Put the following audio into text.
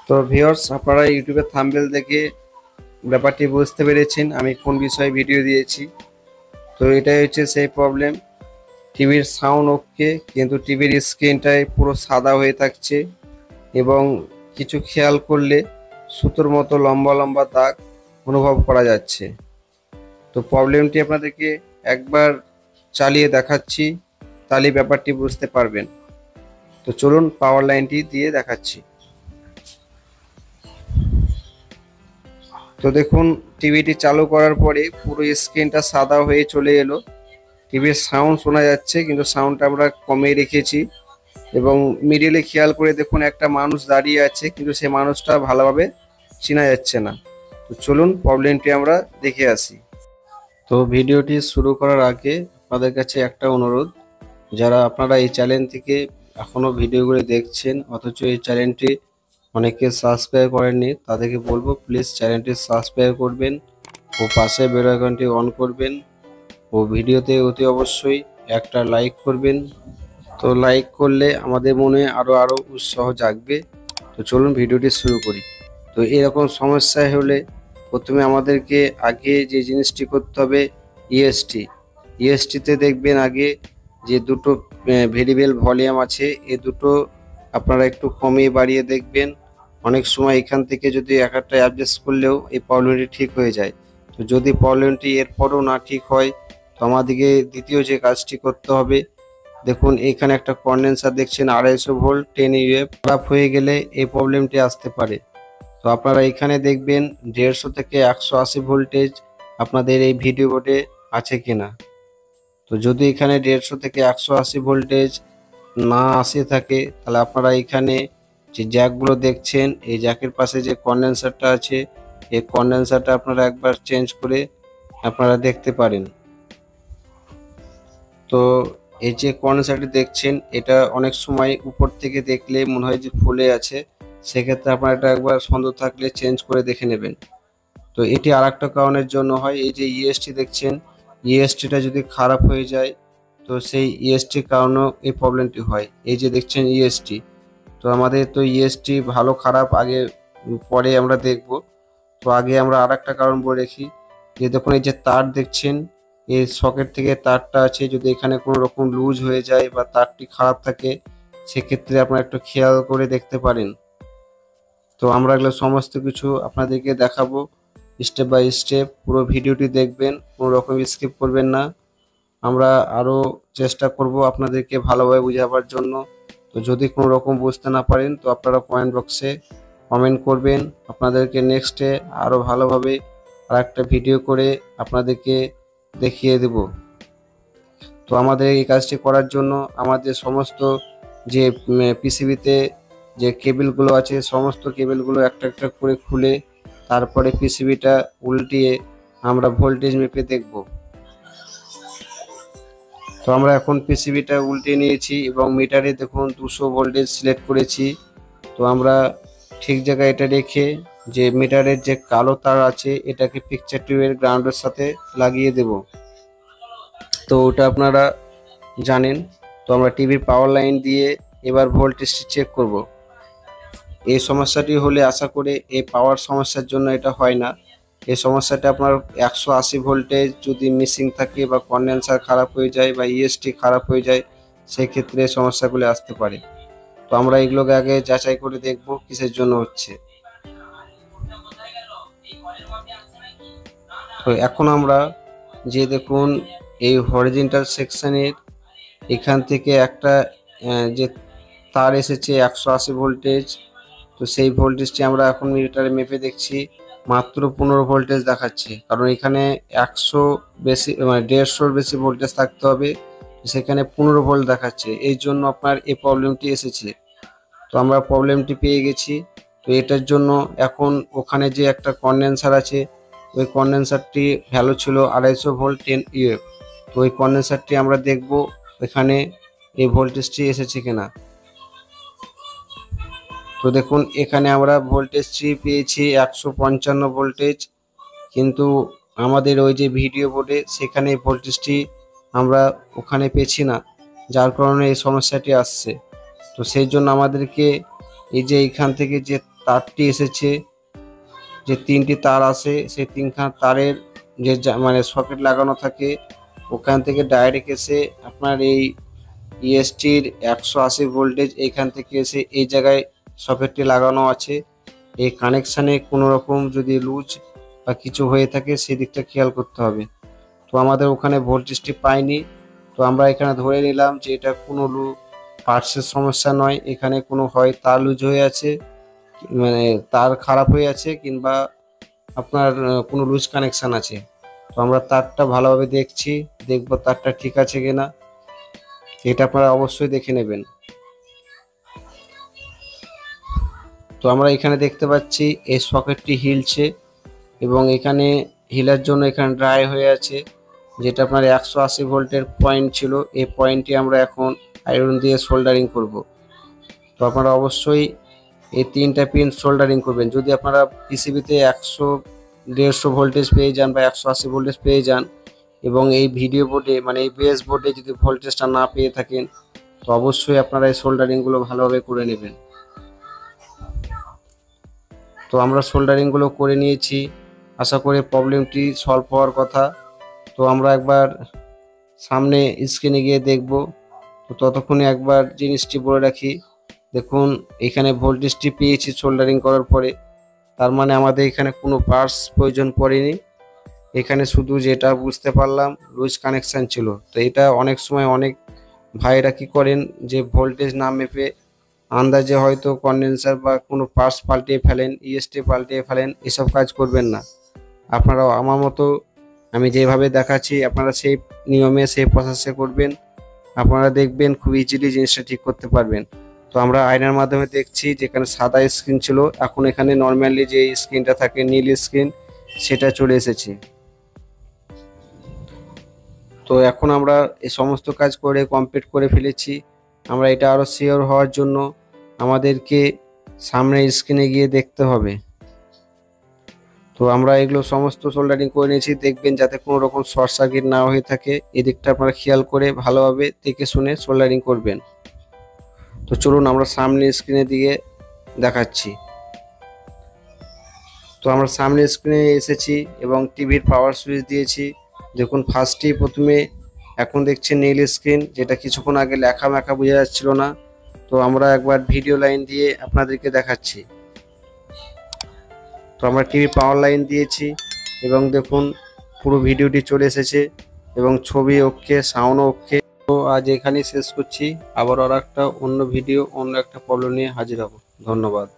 তো ভিউয়ার্স, আপনারা ইউটিউবে থাম্বনেল দেখে ব্যাপারটি বুঝতে পেরেছেন আমি কোন বিষয়ে ভিডিও দিয়েছি। তো এটাই হচ্ছে সেই প্রবলেম। টিভির সাউন্ড ওকে, কিন্তু টিভির স্ক্রিনটাই পুরো সাদা হয়ে থাকছে এবং কিছু খেয়াল করলে সুতোর মতো লম্বা লম্বা দাগ অনুভব করা যাচ্ছে। তো প্রবলেমটি আপনাদেরকে একবার চালিয়ে দেখাচ্ছি, তাহলে ব্যাপারটি বুঝতে পারবেন। তো চলুন পাওয়ার লাইনটি দিয়ে দেখাচ্ছি। তো দেখুন, টিভিটি চালু করার পরে পুরো স্ক্রিনটা সাদা হয়ে চলে এলো। টিভির সাউন্ড শোনা যাচ্ছে, কিন্তু সাউন্ডটা আমরা কমিয়ে রেখেছি। এবং মিডিলে খেয়াল করে দেখুন, একটা মানুষ দাঁড়িয়ে আছে, কিন্তু সেই মানুষটা ভালোভাবে চেনা যাচ্ছে না। তো চলুন প্রবলেমটি আমরা দেখে আসি। তো ভিডিওটি শুরু করার আগে আপনাদের কাছে একটা অনুরোধ, যারা আপনারা এই চ্যানেল থেকে এখনো ভিডিওগুলি দেখছেন অথচ এই চ্যানেলটি অনেকে সাবস্ক্রাইব করেননি, তাদেরকে বলবো প্লিজ চ্যানেলটি সাবস্ক্রাইব করবেন ও পাশে বেল আইকনটি অন করবেন ও ভিডিওতে অতি অবশ্যই একটা লাইক করবেন। তো লাইক করলে আমাদের মনে আরো উৎসাহ জাগবে। তো চলুন ভিডিওটি শুরু করি। তো এরকম সমস্যা হলে প্রথমে আমাদেরকে আগে যে জিনিসটি করতে হবে, ইএসটিতে দেখবেন আগে যে দুটো ভেরিয়েবল ভলিউম আছে, এ দুটো আপনারা একটু কমিয়ে বাড়িয়ে দেখবেন। অনেক সময় এখান থেকে যদি এক একটা অ্যাডজাস্ট করলেও এই প্রবলেমটি ঠিক হয়ে যায়। তো যদি প্রবলেমটি এরপরও না ঠিক হয়, তো আমাদেরকে দ্বিতীয় যে কাজটি করতে হবে, দেখুন এখানে একটা কন্ডেন্সার দেখছেন 250 ভোল্ট 10 ইউএফ খারাপ হয়ে গেলে এই প্রবলেমটি আসতে পারে। তো আপনারা এখানে দেখবেন 150 থেকে 180 ভোল্টেজ আপনাদের এই ভিডিও বোর্ডে আছে কিনা। তো যদি এখানে 150 থেকে 180 ভোল্টেজ না আসে থাকে, তাহলে আপনারা এখানে যে জ্যাকগুলো দেখছেন, এই জ্যাকের পাশে যে কন্ডেন্সারটা আছে, এই কন্ডেন্সারটা আপনারা একবার চেঞ্জ করে আপনারা দেখতে পারেন। তো এই যে কন্ডেন্সারটি দেখছেন, এটা অনেক সময় উপর থেকে দেখলে মনে হয় যে ফুলে আছে, সেক্ষেত্রে আপনারা এটা একবার সন্দেহ থাকলে চেঞ্জ করে দেখে নেবেন। তো এটি আর একটা কারণের জন্য হয়, এই যে ইএসটি দেখছেন, ইএসটিটা যদি খারাপ হয়ে যায়, তো সেই ইএসটির কারণেও এই প্রবলেমটি হয়। এই যে দেখছেন ইএসটি, তো আমাদের তো ইএসটি ভালো খারাপ আগে পরে আমরা দেখব। তো আগে আমরা আর একটা কারণ বলে রাখি, যে দেখুন এই যে তার দেখছেন, এই সকেট থেকে তারটা আছে, যদি এখানে কোনো রকম লুজ হয়ে যায় বা তারটি খারাপ থাকে, সেক্ষেত্রে আপনারা একটু খেয়াল করে দেখতে পারেন। তো আমরা এগুলো সমস্ত কিছু আপনাদেরকে দেখাবো স্টেপ বাই স্টেপ। পুরো ভিডিওটি দেখবেন, কোনো রকম স্কিপ করবেন না। আমরা আরও চেষ্টা করব আপনাদেরকে ভালোভাবে বোঝাবার জন্য। তো যদি কোনো রকম বুঝতে না পারেন, তো আপনারা কমেন্ট বক্সে কমেন্ট করবেন। আপনাদেরকে নেক্সটে আরও ভালোভাবে আর একটা ভিডিও করে আপনাদেরকে দেখিয়ে দেব। তো আমাদের এই কাজটি করার জন্য আমাদের সমস্ত যে পিসিবিতে যে কেবেলগুলো আছে, সমস্ত কেবেলগুলো একটা একটা করে খুলে তারপরে পিসিবিটা উল্টিয়ে আমরা ভোল্টেজ মেপে দেখব। তো আমরা এখন পিসিবিটা উল্টে নিয়েছি এবং মিটারে দেখুন 200 ভোল্টেজ সিলেক্ট করেছি। তো আমরা ঠিক জায়গায় এটা রেখে যে মিটারের যে কালো তার আছে, এটাকে পিকচার টিউবের গ্রাউন্ডের সাথে লাগিয়ে দেব। তো ওটা আপনারা জানেন। তো আমরা টিভির পাওয়ার লাইন দিয়ে এবার ভোল্টেজটি চেক করব। এই সমস্যাটি হলে আশা করে এই পাওয়ার সমস্যার জন্য এটা হয় না। এই সমস্যাটা আপনার 180 ভোল্টেজ যদি মিসিং থাকে বা কন্ডেন্সার খারাপ হয়ে যায় বা ইএসটি খারাপ হয়ে যায়, সেই ক্ষেত্রে সমস্যাগুলি আসতে পারে। তো আমরা এগুলোকে আগে যাচাই করে দেখব কিসের জন্য হচ্ছে। তো এখন আমরা যে দেখুন এই হরিজন্টাল সেকশনের এখান থেকে একটা যে তার এসেছে 180 ভোল্টেজ। তো সেই ভোল্টেজটি আমরা এখন মিটারে মেপে দেখছি, মাত্র 15 ভোল্টেজ দেখাচ্ছে। কারণ এখানে 100 বেশি মানে 150-র বেশি ভোল্টেজ থাকতে হবে, সেখানে 15 ভোল্ট দেখাচ্ছে। এই জন্য আপনার এই প্রবলেমটি এসেছে। তো আমরা প্রবলেমটি পেয়ে গেছি। তো এটার জন্য এখন ওখানে যে একটা কন্ডেন্সার আছে, ওই কন্ডেন্সারটি ভ্যালু ছিল 250 ভোল্ট 10 ইউএফ। তো ওই কন্ডেন্সারটি আমরা দেখব এখানে এই ভোল্টেজটি এসেছে কিনা। তো দেখুন এখানে আমরা ভোল্টেজটি পেয়েছি 155 ভোল্টেজ, কিন্তু আমাদের ওই যে ভিডিও বোর্ডে সেখানে ভোল্টেজটি আমরা ওখানে পেয়েছি না, যার কারণে এই সমস্যাটি আসছে। তো সেই জন্য আমাদেরকে এই যে এখান থেকে যে তারটি এসেছে, যে 3টি তার আসে সেই 3খানা তারের যে মানে সকেট লাগানো থাকে ওখান থেকে ডাইরেক্ট এসে আপনার এই ইএসটির 180 ভোল্টেজ এইখান থেকে এসে এই জায়গায় সকেটটি লাগানো আছে। এই কানেকশানে কোনো রকম যদি লুজ বা কিছু হয়ে থাকে সেই দিকটা খেয়াল করতে হবে। তো আমাদের ওখানে ভোল্টেজটি পাইনি, তো আমরা এখানে ধরে নিলাম যে এটা কোনো পার্টসের সমস্যা নয়, এখানে কোনো হয় তার লুজ হয়ে আছে, মানে তার খারাপ হয়ে আছে, কিংবা আপনার কোনো লুজ কানেকশান আছে। তো আমরা তারটা ভালোভাবে দেখবো তারটা ঠিক আছে কিনা, এটা আপনারা অবশ্যই দেখে নেবেন। তো আমরা এখানে দেখতে পাচ্ছি এই সকেটটি হিলছে এবং এখানে হিলার জন্য এখানে ড্রাই হয়ে আছে, যেটা আপনার 180 ভোল্টের পয়েন্ট ছিল। এই পয়েন্টটি আমরা এখন আয়রন দিয়ে সোল্ডারিং করব। তো আপনারা অবশ্যই এই 3টা পিন সোল্ডারিং করবেন। যদি আপনারা পিসিবিতে 100-150 ভোল্টেজ পেয়ে যান বা 180 ভোল্টেজ পেয়ে যান এবং এই ভিডিও বোর্ডে মানে এই বেস বোর্ডে যদি ভোল্টেজটা না পেয়ে থাকেন, তো অবশ্যই আপনারা এই সোল্ডারিংগুলো ভালোভাবে করে নেবেন। তো আমরা সোল্ডারিংগুলো করে নিয়েছি, আশা করি প্রবলেমটি সলভ হওয়ার কথা। তো আমরা একবার সামনে স্ক্রিনে গিয়ে দেখব। তো ততক্ষণে একবার জিনিসটি বলে রাখি, দেখুন এখানে ভোল্টেজটি পেয়েছি সোল্ডারিং করার পরে, তার মানে আমাদের এখানে কোনো পার্টস প্রয়োজন পড়েনি। এখানে শুধু যেটা বুঝতে পারলাম লুজ কানেকশান ছিল। তো এটা অনেক সময় অনেক ভাইরা কি করেন যে ভোল্টেজ না মেপে আন্দাজে হয়তো কন্ডেন্সার বা কোনো পার্টস পাল্টিয়ে ফেলেন, ইএসটি পাল্টিয়ে ফেলেন। এসব কাজ করবেন না। আপনারাও আমার মতো আমি যেভাবে দেখাচ্ছি আপনারা সেই নিয়মে সেই প্রসেসে করবেন, আপনারা দেখবেন খুব ইজিলি জিনিসটা ঠিক করতে পারবেন। তো আমরা আয়নার মাধ্যমে দেখছি, যেখানে সাদা স্ক্রিন ছিল এখন এখানে নর্মালি যে স্ক্রিনটা থাকে নীল স্ক্রিন সেটা চলে এসেছে। তো এখন আমরা এই সমস্ত কাজ করে কমপ্লিট করে ফেলেছি। আমরা এটা আরও শিওর হওয়ার জন্য আমাদেরকে সামনে স্ক্রিনে গিয়ে দেখতে হবে। তো আমরা এগুলো সমস্ত সোল্ডারিং করে নিয়েছি, দেখবেন যাতে কোনো রকম শর্ট সার্কিট না হয়ে থাকে, এদিকটা আপনারা খেয়াল করে ভালোভাবে দেখে শুনে সোল্ডারিং করবেন। তো চলুন আমরা সামনে স্ক্রিনে দিয়ে দেখাচ্ছি। তো আমরা সামনে স্ক্রিনে এসেছি এবং টিভির পাওয়ার সুইচ দিয়েছি। দেখুন প্রথমে এখন দেখছি নীল স্ক্রিন, যেটা কিছুক্ষণ আগে লেখা মেখা বোঝা যাচ্ছিল না। তো আমরা একবার ভিডিও লাইন দিয়ে আপনাদেরকে দেখাচ্ছি। তো আমরা টিভি পাওয়ার লাইন দিয়েছি এবং দেখুন পুরো ভিডিওটি চলে এসেছে এবং ছবি ওকে, সাউন্ড ওকে। তো আজ এখানেই শেষ করছি, আবার আর একটা অন্য ভিডিও অন্য একটা প্রবলেম নিয়ে হাজির হব। ধন্যবাদ।